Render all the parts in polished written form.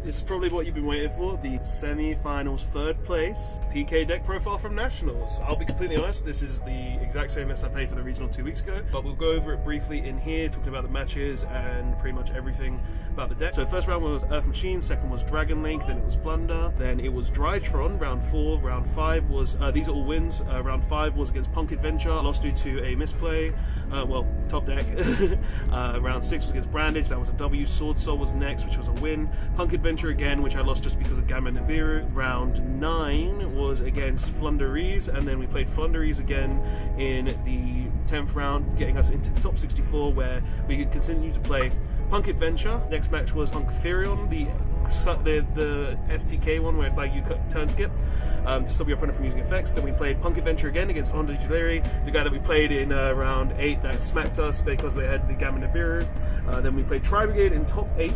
This is probably what you've been waiting for, the semi-finals third place P.U.N.K deck profile from Nationals. I'll be completely honest, this is the exact same list I played for the regional 2 weeks ago, but we'll go over it briefly in here, talking about the matches and pretty much everything about the deck. So first round was Earth Machine, second was Dragon Link, then it was Flunder, then it was Drytron, round 4, round 5 was, these are all wins, round 5 was against P.U.N.K Adventure, lost due to a misplay, well, top deck. Round 6 was against Brandage, that was a W. Sword Soul was next, which was a win. P.U.N.K Adventure again, which I lost just because of Gamma Nibiru. Round 9 was against Flunderies, and then we played Flunderies again in the 10th round, getting us into the top 64, where we could continue to play P.U.N.K Adventure. Next match was P.U.N.K Furion, the FTK one where it's like you turn skip to stop your opponent from using effects. Then we played P.U.N.K Adventure again against Onda Juleri, the guy that we played in round 8 that smacked us because they had the Gamma Nibiru. Then we played Tri-Brigade in top 8,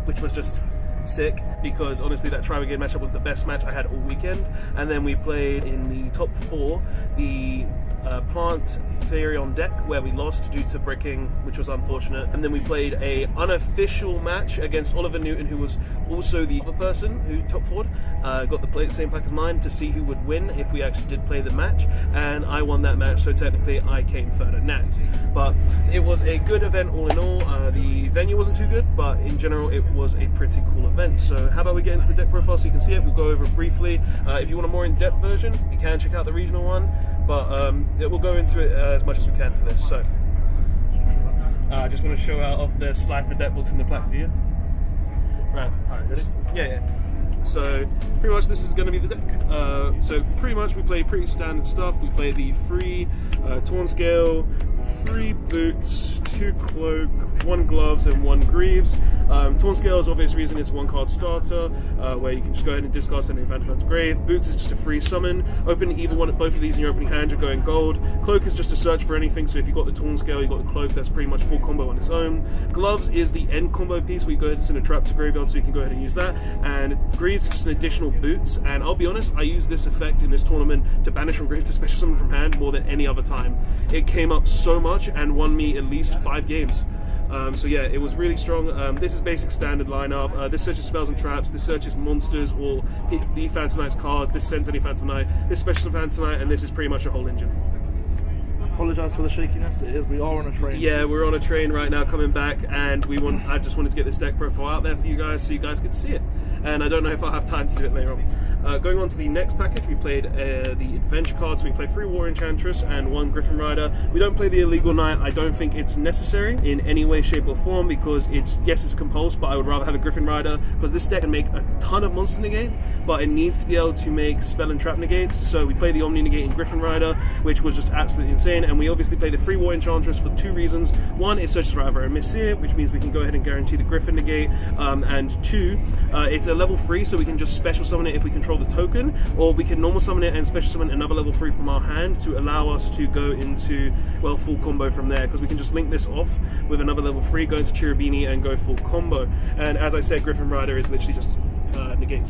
which was just sick, because honestly that Tri-Brigade matchup was the best match I had all weekend. And then we played in the top 4 the Plant Furion deck, where we lost due to bricking, which was unfortunate. And then we played a unofficial match against Oliver Newton, who was also the other person who top forward, got the same pack as mine, to see who would win if we actually did play the match, and I won that match, so technically I came third at Nats. But it was a good event all in all. The venue wasn't too good, but in general it was a pretty cool event. So how about we get into the deck profile so you can see it. We'll go over it briefly. If you want a more in-depth version, you can check out the regional one, but we'll go into it as much as we can for this. So I just want to show out off the slide for deck books in the plaque view. Right. Alright, ready? Yeah. So pretty much this is going to be the deck. So pretty much we play pretty standard stuff. We play the 3 Torn Scale, 3 Boots, 2 Cloak, 1 Gloves, and 1 Greaves. Torn Scale is obvious reason it's a 1-card starter, where you can just go ahead and discard sending Phantom to Grave. Boots is just a free summon. Open either one, both of these in your opening hand, you're going gold. Cloak is just a search for anything, so if you've got the Torn Scale, you've got the Cloak, that's pretty much full combo on its own. Gloves is the end combo piece, where you go ahead and send a trap to graveyard, so you can go ahead and use that. And Greaves is just an additional boots, and I'll be honest, I used this effect in this tournament to banish from Grave to special summon from hand more than any other time. It came up so much and won me at least 5 games. So yeah, it was really strong. This is basic standard lineup. This searches spells and traps, this searches monsters or the Phantom Knight's cards, this sends any Phantom Knight, this special Phantom Knight, and this is pretty much a whole engine. Apologise for the shakiness. We are on a train. Yeah, we're on a train right now coming back, and I just wanted to get this deck profile out there for you guys so you guys could see it. And I don't know if I'll have time to do it later on. Going on to the next package, we played the adventure cards. So we played 3 War Enchantress and 1 Griffin Rider. We don't play the Illegal Knight. I don't think it's necessary in any way, shape or form, because it's compulsed, but I would rather have a Griffin Rider, because this deck can make a ton of monster negates, but it needs to be able to make spell and trap negates. So we played the Omni Negate in Griffin Rider, which was just absolutely insane. And we obviously play the 3 War Enchantress for 2 reasons. One, it searches for Avera and Missir, which means we can go ahead and guarantee the Griffin negate. And 2, it's a level 3, so we can just special summon it if we control the token, or we can normal summon it and special summon another level 3 from our hand to allow us to go into, well, full combo from there, because we can just link this off with another level 3, go into Cherubini and go full combo. And as I said, Griffin Rider is literally just negate.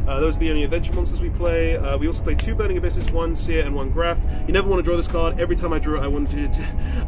Those are the only adventure monsters we play. We also play 2 Burning Abysses, 1 Seer and 1 Graph. You never want to draw this card. Every time I drew it,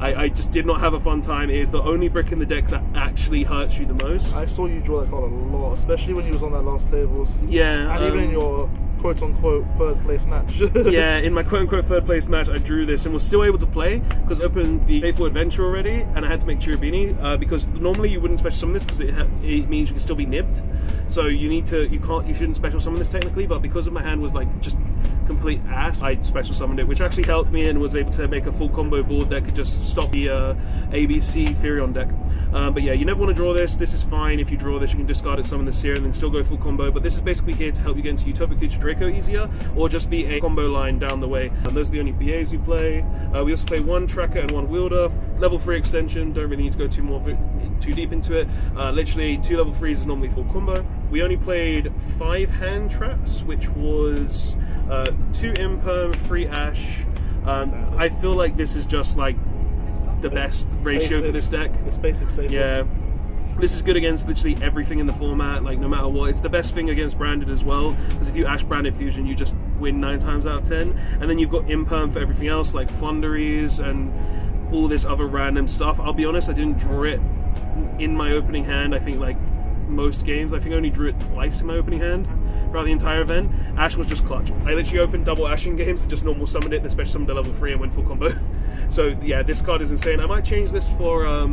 I just did not have a fun time. It is the only brick in the deck that actually hurts you the most. I saw you draw that card a lot, especially when you was on that last tables. Yeah. And even in your quote-unquote third place match. Yeah, in my quote-unquote third place match, I drew this and was still able to play, because I opened the Faithful Adventure already, and I had to make Cherubini, because normally you wouldn't special summon this, because it means you can still be nibbed. So you shouldn't special summon this technically, but because of my hand was like just complete ass, I special summoned it, which actually helped me and was able to make a full combo board that could just stop the ABC Furion deck. But yeah, you never want to draw this. This is fine. If you draw this, you can discard it, summon the Seer, and then still go full combo. But this is basically here to help you get into Utopic Future Draco easier, or just be a combo line down the way. And those are the only BAs we play. We also play 1 Tracker and 1 Wielder. Level 3 extension, don't really need to go too deep into it. Literally 2 level 3s is normally full combo. We only played 5 hand traps, which was 2 Imperm, 3 Ash. I feel like this is just like the best ratio for this deck. It's basic staples. Yeah. This is good against literally everything in the format, like no matter what. It's the best thing against Branded as well, because if you Ash Branded Fusion, you just win 9 times out of 10. And then you've got Imperm for everything else, like Flunderies and all this other random stuff. I'll be honest, I didn't draw it in my opening hand. I think like most games. I think I only drew it twice in my opening hand throughout the entire event. Ash was just clutch. I literally opened double Ash in games and just normal summoned it, and especially summoned a level 3 and went full combo. So yeah, this card is insane. I might change this for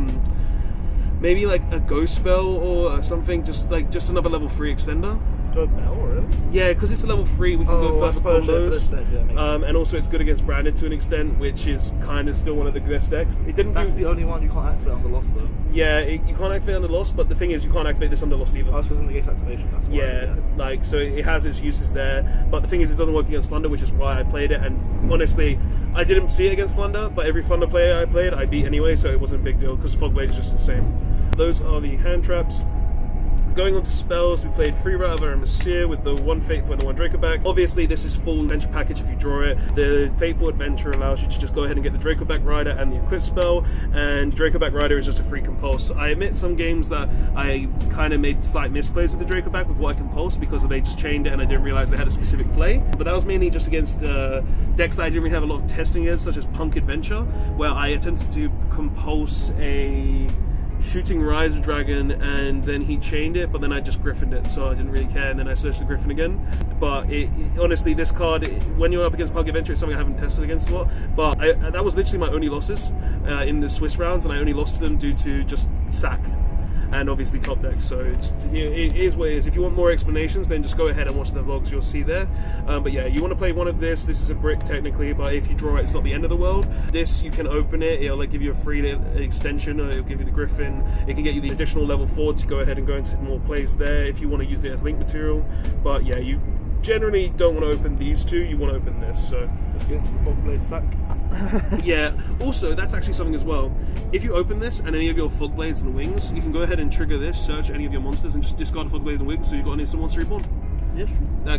maybe like a ghost spell or something, just another level 3 extender. Go Bell, really? Yeah, because it's a level 3, we can go first combos. And also it's good against Branded to an extent, which is kind of still one of the best decks. That's the only one you can't activate under Lost, though. Yeah, you can't activate under Lost, but the thing is you can't activate this under Lost either. Oh, this isn't the Ace activation, that's why. Yeah, like, so it has its uses there, but the thing is it doesn't work against Thunder, which is why I played it, and honestly, I didn't see it against Thunder, but every Thunder player I played, I beat anyway, so it wasn't a big deal, because Fogblade is just insane. Those are the hand traps. Going on to spells, we played Free Route of Aramasir with the 1 Fateful and the 1 Draco back. Obviously, this is full adventure package if you draw it. The Fateful Adventure allows you to just go ahead and get the Draco back Rider and the Equip spell, and Draco back Rider is just a free compulse. I admit some games that I kind of made slight misplays with the Draco back with what I compulsed because they just chained it and I didn't realize they had a specific play. But that was mainly just against decks that I didn't really have a lot of testing against, such as P.U.N.K Adventure, where I attempted to compulse a Shooting Rise Dragon and then he chained it, but then I just griffined it, so I didn't really care, and then I searched the Griffin again. But honestly, this card, when you're up against P.U.N.K Adventure, it's something I haven't tested against a lot, but that was literally my only losses in the Swiss rounds, and I only lost to them due to just sack and obviously top deck, so it is what it is. If you want more explanations, then just go ahead and watch the vlogs, you'll see there. But yeah, you want to play one of this is a brick technically, but if you draw it, it's not the end of the world. This, you can open it, it'll like give you a free extension, or it'll give you the Griffin, it can get you the additional level 4 to go ahead and go into more plays there if you want to use it as link material. But yeah, you generally don't want to open these two, you want to open this, so let's get into the Fogblade sack. Yeah, also that's actually something as well. If you open this and any of your Fogblades and wings, you can go ahead and trigger this, search any of your monsters and just discard Fogblades and wings, so you've got an instant monster reborn. Yes.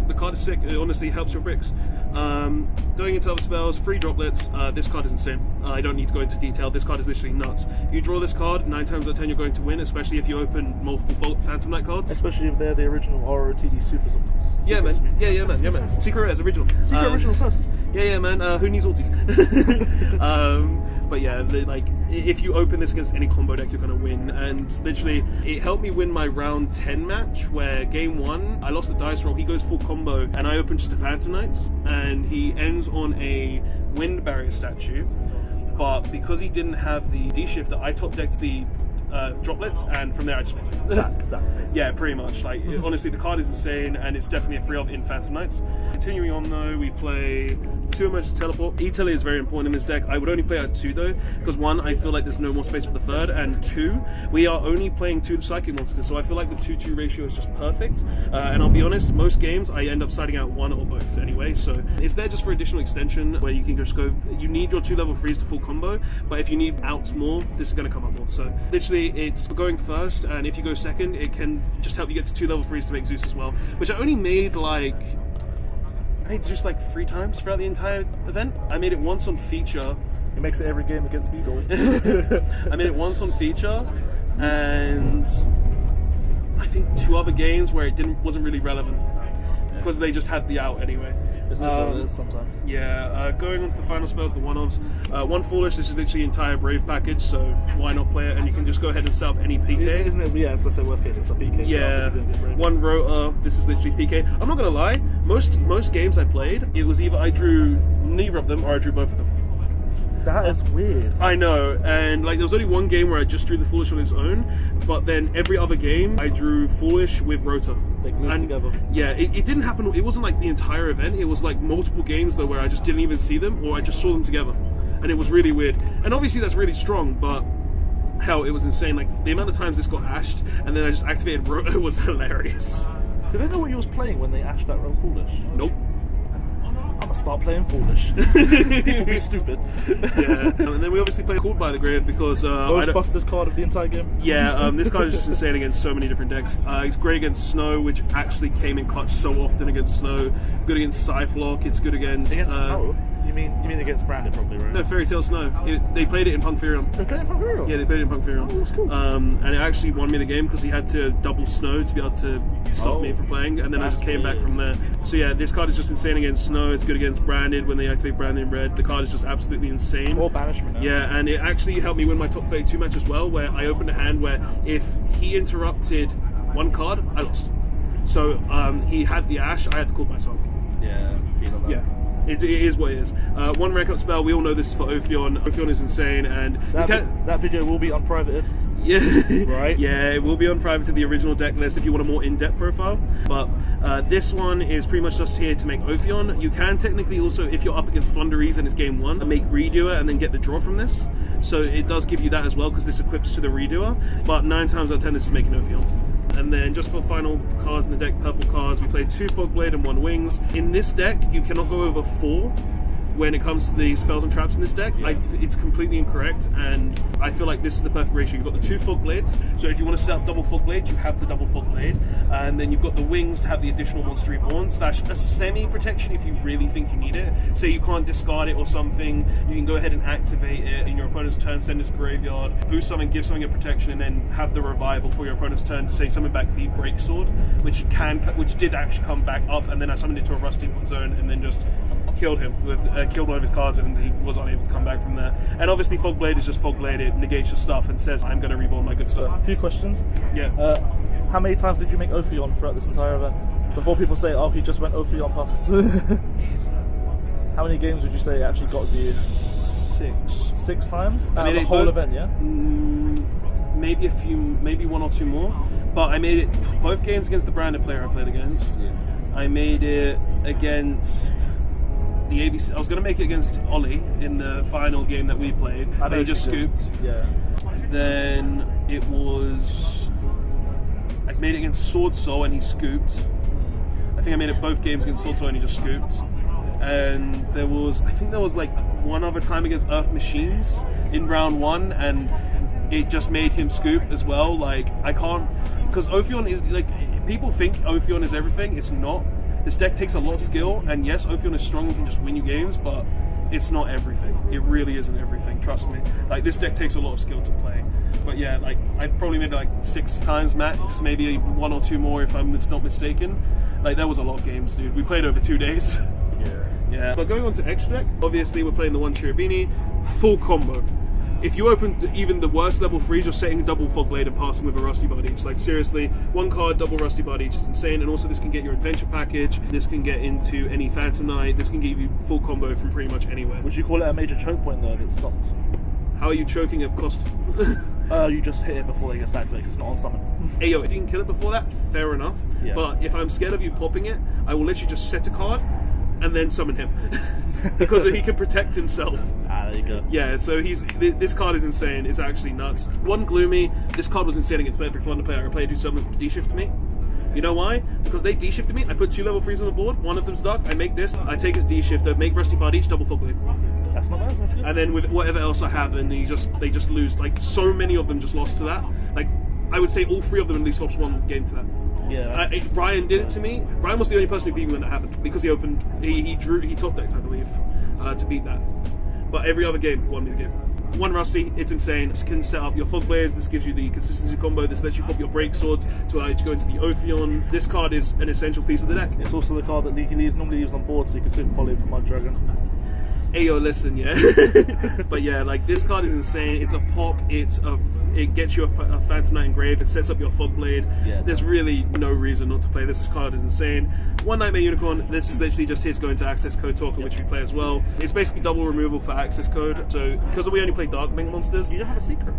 The card is sick, it honestly helps your bricks. Going into other spells, free droplets, this card is insane. I don't need to go into detail, this card is literally nuts. If you draw this card, 9 times out of 10 you're going to win, especially if you open multiple Phantom Knight cards. Especially if they're the original ROTD Supers. Yeah man, yeah man. Secret Rare is original. Secret original first. Yeah man, who needs ultis? But yeah, like, if you open this against any combo deck, you're going to win. And literally, it helped me win my round 10 match, where game 1, I lost the dice roll, he goes full combo, and I open just a Phantom Knights, and he ends on a Wind Barrier statue. But because he didn't have the D-Shifter, I top decked the droplets, and from there I just won. Yeah, pretty much. Like, honestly, the card is insane, and it's definitely a free of in Phantom Knights. Continuing on though, we play 2 Emergency Teleport. E-Tele is very important in this deck. I would only play out 2 though, because 1, I feel like there's no more space for the 3rd, and 2, we are only playing 2 Psychic Monsters, so I feel like the 2-2 ratio is just perfect. And I'll be honest, most games I end up siding out 1 or both anyway, so it's there just for additional extension, where you can just go, you need your 2 level 3s to full combo, but if you need outs more, this is going to come up more. So literally, it's going first, and if you go second, it can just help you get to 2 level 3s to make Zeus as well, which I only made like, I made Zeus like 3 times throughout the entire event. I made it once on feature. He makes it every game against Beagle. I made it once on feature, and I think 2 other games where it wasn't really relevant because they just had the out anyway. Isn't this how it is sometimes? Yeah, going on to the final spells, the one-offs. 1 Foolish, this is literally the entire Brave package, so why not play it? And you can just go ahead and set up any PK. Isn't it? Yeah, it's let's say worst case, it's a PK. Yeah, 1 Rotor, this is literally PK. I'm not gonna lie, most games I played, it was either I drew neither of them or I drew both of them. That is weird. I know, and like there was only 1 game where I just drew the Foolish on its own, but then every other game I drew Foolish with Rotor. They glued together. Yeah, it didn't happen, it wasn't like the entire event, it was like multiple games though where I just didn't even see them, or I just saw them together. And it was really weird. And obviously that's really strong, but hell, it was insane. Like the amount of times this got ashed, and then I just activated Rotor was hilarious. Did they know what you was playing when they ashed that real Foolish? Nope. I'm gonna start playing Foolish. People be stupid. Yeah, and then we obviously play Called by the Grave because most busted card of the entire game. Yeah, this card is just insane against so many different decks. It's great against Snow, which actually came in clutch so often against Snow. Good against Cyflock. It's good against Snow. You mean against Branded probably, right? No, Fairy Tail Snow. They played it in P.U.N.K 'Furion. They played it in P.U.N.K 'Furion? Yeah, they played it in P.U.N.K 'Furion. Oh, that's cool. And it actually won me the game because he had to double Snow to be able to stop me from playing, and then I just came back from there. So yeah, this card is just insane against Snow. It's good against Branded when they activate Branded in red. The card is just absolutely insane. Or Banishment. Yeah, and it actually helped me win my top 32 match as well, where I opened a hand where if he interrupted one card, I lost. So he had the Ash, I had to call myself. Yeah, yeah. It is what it is. One rank up spell, we all know this is for Ophion. Ophion is insane, and that video will be unprivated. Yeah, right. Yeah, it will be on private to the original deck list if you want a more in-depth profile. But this one is pretty much just here to make Ophion. You can technically also, if you're up against Flunderies and it's game 1, make Redoer and then get the draw from this. So it does give you that as well because this equips to the Redoer. But 9 times out of 10, this is making Ophion. And then just for final cards in the deck, purple cards, we played 2 Fogblade and 1 Wings. In this deck, you cannot go over 4 when it comes to the spells and traps in this deck. Yeah. It's completely incorrect, and I feel like this is the perfect ratio. You've got the 2 Fog Blades, so if you want to set up double Fog Blade, you have the double Fog Blade, and then you've got the Wings to have the additional Monster Reborn, / a semi-protection if you really think you need it. So you can't discard it or something, you can go ahead and activate it in your opponent's turn, send it to graveyard, boost something, give something a protection, and then have the revival for your opponent's turn to say something back the Break Sword, which did actually come back up, and then I summoned it to a Rusty zone, and then just killed him with killed one of his cards, and he was unable to come back from there. And obviously Fogblade is just Fogblade, it negates your stuff and says I'm going to reborn my good stuff. So, a few questions. Yeah. How many times did you make Ophion throughout this entire event? Before people say, oh, he just went Ophion plus. How many games would you say it actually got to you? 6. 6 times? Out of the whole event, yeah? Maybe a few, maybe 1 or 2 more. But I made it both games against the branded player I played against. Yeah. I made it against the ABC. I was going to make it against Ollie in the final game that we played, but he just scooped. Yeah. Then it was, I made it against Sword Soul and he scooped. I think I made it both games against Sword Soul and he just scooped. And there was, I think there was like one other time against Earth Machines in round 1, and it just made him scoop as well. Like, I can't, because Ophion is like, people think Ophion is everything. It's not. This deck takes a lot of skill, and yes, Ophion is strong and can just win you games, but it's not everything. It really isn't everything, trust me. Like, this deck takes a lot of skill to play. But yeah, like, I probably made it like 6 times max, maybe 1 or 2 more if I'm not mistaken. Like, that was a lot of games, dude. We played over 2 days. Yeah. But going on to extra deck, obviously we're playing the 1 Cherubini, full combo. If you open even the worst level 3s, you're setting a double Fogblade and passing with a Rusty Bud each. Like, seriously, 1 card, double Rusty Bud each is insane. And also this can get your adventure package, this can get into any Phantom Knight, this can give you full combo from pretty much anywhere. Would you call it a major choke point though if it stopped? How are you choking at cost? You just hit it before they get activated, it's not on summon. Hey yo, if you can kill it before that, fair enough. Yeah. But if I'm scared of you popping it, I will literally just set a card and then summon him. Because he can protect himself. Ah, there you go. Yeah, so this card is insane. It's actually nuts. 1 Gloomy, this card was insane against every Flunder player I played who summoned D-shift me. You know why? Because they D-shifted me, I put 2 level 3s on the board, one of them's stuck, I make this, I take his D-shifter, make Rusty Bud each, double Fogblade. That's not bad, actually. And then with whatever else I have, and they just lose. Like, so many of them just lost to that. Like, I would say all 3 of them at least lost 1 game to that. Yeah. Brian did it to me. Brian was the only person who beat me when that happened because he top decked, I believe, to beat that. But every other game won me the game. 1 Rusty, it's insane. This can set up your Fog Blades, this gives you the consistency combo, this lets you pop your Break Sword to allow you to go into the Ophion. This card is an essential piece of the deck. It's also the card that normally leaves on board so you can super poly for Mud Dragon. Ayo, listen, yeah. But yeah, like, this card is insane. It's a pop, it gets you a Phantom Knight engraved, it sets up your Fog Blade. Yeah, there's really no reason not to play this. This card is insane. 1 Nightmare Unicorn, this is literally just here to go into Access Code Talker, which we play as well. It's basically double removal for Access Code, so because we only play Dark Link monsters. You don't have a secret.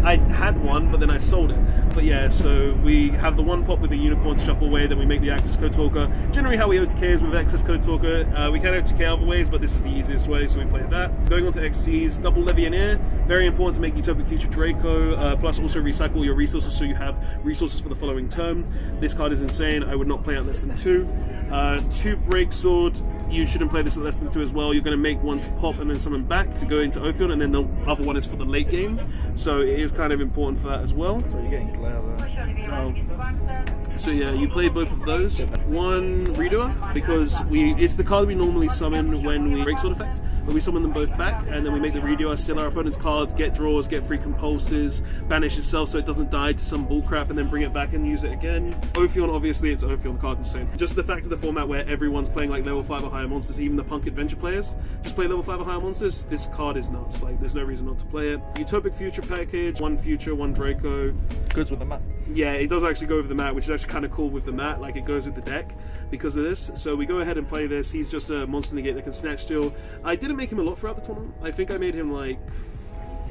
I had one, but then I sold it. But yeah, so we have the 1 pop with the Unicorn to shuffle away, then we make the Access Code Talker. Generally how we OTK is with Access Code Talker. We can OTK other ways, but this is the easiest way, so we play that. Going on to XCs, double Legionnaire. Very important to make Utopic Future Draco, plus also recycle your resources so you have resources for the following turn. This card is insane, I would not play at less than 2. 2 Break Sword. You shouldn't play this at less than 2 as well. You're going to make 1 to pop and then summon back to go into Ophion, and then the other one is for the late game. So it is kind of important for that as well. So you're getting glare there. So yeah, you play both of those. 1 Redoer, because it's the card we normally summon when we Break Sword effect, but we summon them both back, and then we make the Redoer, steal our opponent's cards, get draws, get free compulses, banish itself so it doesn't die to some bullcrap, and then bring it back and use it again. Ophion, obviously, it's Ophion, the card's insane. Just the fact of the format where everyone's playing like level 5 or higher monsters, even the P.U.N.K adventure players just play level 5 or higher monsters, this card is nuts. Like, there's no reason not to play it. Utopic Future package, 1 Future, 1 Draco. Goods with the map. Yeah, it does actually go over the mat, which is actually kind of cool with the mat. Like, it goes with the deck because of this. So we go ahead and play this. He's just a monster negate that can snatch steal. I didn't make him a lot throughout the tournament. I think I made him like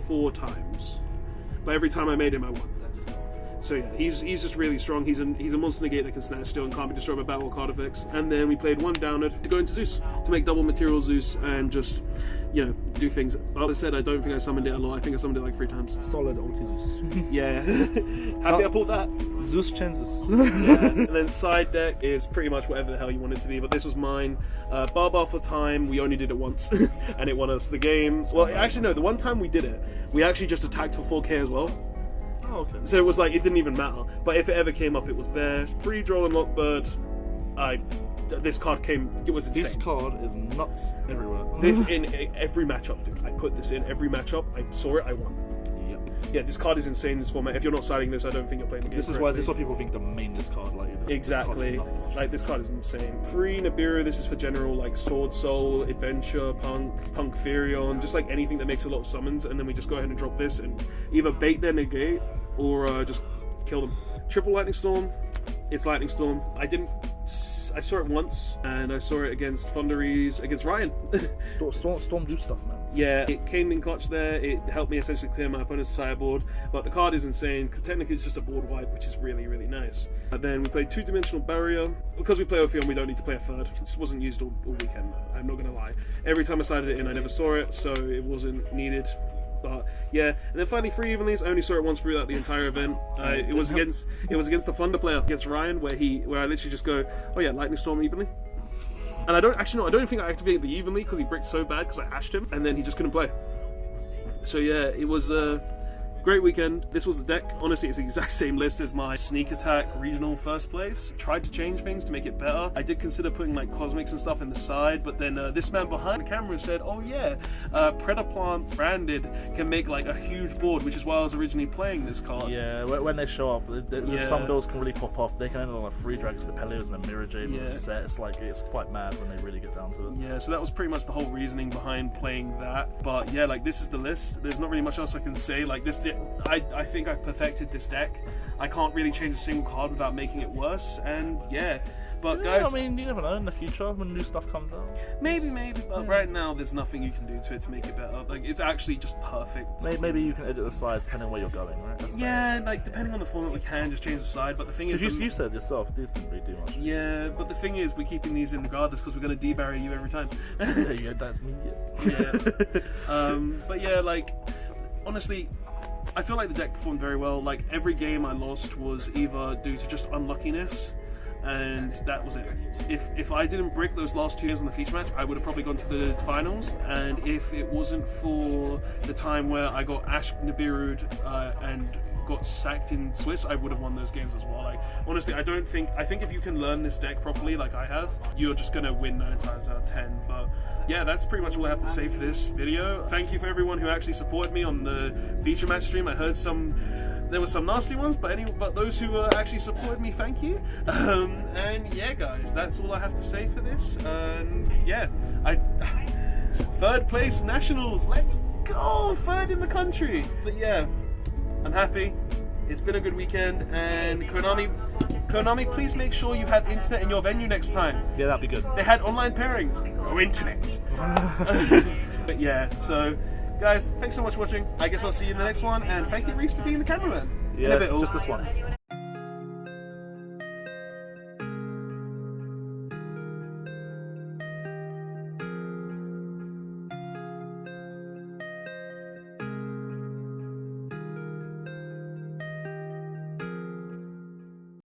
4 times, but every time I made him, I won. So yeah, he's just really strong. He's a monster negate that can snatch steal and can't be destroyed by battle card effects. And then we played 1 downer to go into Zeus to make double material Zeus and just, you know, do things. Like I said, I don't think I summoned it a lot. I think I summoned it like 3 times. Solid ulti Zeus. Yeah. Happy I pulled that. Zeus chances. Yeah. And then side deck is pretty much whatever the hell you want it to be, but this was mine. Bar for time, we only did it once, and it won us the game. Well, actually no, the one time we did it, we actually just attacked for 4k as well. Oh, okay. So it was like, it didn't even matter. But if it ever came up, it was there. Free draw and Lockbird. This card came, it was insane. This card is nuts everywhere. This in every matchup, dude. I put this in every matchup. I saw it, I won. Yep. Yeah, this card is insane in this format. If you're not siding this, I don't think you're playing the game. This is why people think the main this card like exactly. Like, this card is insane. Free Nibiru, this is for general like Sword Soul, Adventure, Punk Furion, just like anything that makes a lot of summons, and then we just go ahead and drop this and either bait their negate or just kill them. Triple Lightning Storm, it's Lightning Storm. I saw it once, and I saw it against Thunderies, against Ryan. Storm do stuff, man. Yeah, it came in clutch there. It helped me essentially clear my opponent's sideboard, but the card is insane. Technically, it's just a board wipe, which is really, really nice. Then we played 2-dimensional Barrier. Because we play Ophion, we don't need to play a 3rd. This wasn't used all weekend, I'm not going to lie. Every time I sided it in, I never saw it, so it wasn't needed. But yeah, and then finally 3 evenlies. I only saw it once throughout the entire event. It was against the Thunder player, against Ryan, where I literally just go, oh yeah, Lightning Storm evenly. And I don't think I activated the evenly because he bricked so bad because I ashed him, and then he just couldn't play. So yeah, it was great weekend. This was the deck. Honestly, it's the exact same list as my Sneak Attack regional first place. Tried to change things to make it better. I did consider putting like cosmics and stuff in the side, but then this man behind the camera said, oh yeah, Predaplants branded can make like a huge board, which is why I was originally playing this card. Yeah, when they show up, some builds can really pop off. They can end on like 3 Dragons, the Pelios, and the Mirror Jade with the set. It's like, it's quite mad when they really get down to it. Yeah, so that was pretty much the whole reasoning behind playing that. But yeah, like, this is the list. There's not really much else I can say. Like, this, I think I perfected this deck. I can't really change a single card without making it worse. And yeah, but guys, I mean, you never know in the future when new stuff comes out. Maybe, but right now there's nothing you can do to it to make it better. Like, it's actually just perfect. Maybe you can edit the slides depending on where you're going, right? Yeah, like, depending on the format, we can just change the side. But the thing is, you said yourself, these didn't really do much. Yeah, but the thing is, we're keeping these in regardless because we're going to debarry you every time. Yeah, that's me. Yeah. But yeah, like, honestly, I feel like the deck performed very well. Like, every game I lost was either due to just unluckiness, and that was it. If I didn't brick those last 2 games in the feature match, I would have probably gone to the finals. And if it wasn't for the time where I got Ash Nibiru'd and got sacked in Swiss, I would have won those games as well. Like, honestly, I think if you can learn this deck properly, like I have, you're just gonna win 9 times out of 10. But yeah, that's pretty much all I have to say for this video. Thank you for everyone who actually supported me on the feature match stream. I heard there were some nasty ones, but those who actually supported me, thank you. And yeah, guys, that's all I have to say for this. And yeah, 3rd place nationals, let's go, 3rd in the country. But yeah, I'm happy. It's been a good weekend, and Konami, please make sure you have internet in your venue next time. Yeah, that'd be good. They had online pairings, no internet. But yeah, so guys, thanks so much for watching. I guess I'll see you in the next one, and thank you, Reese, for being the cameraman. Yeah, just this once.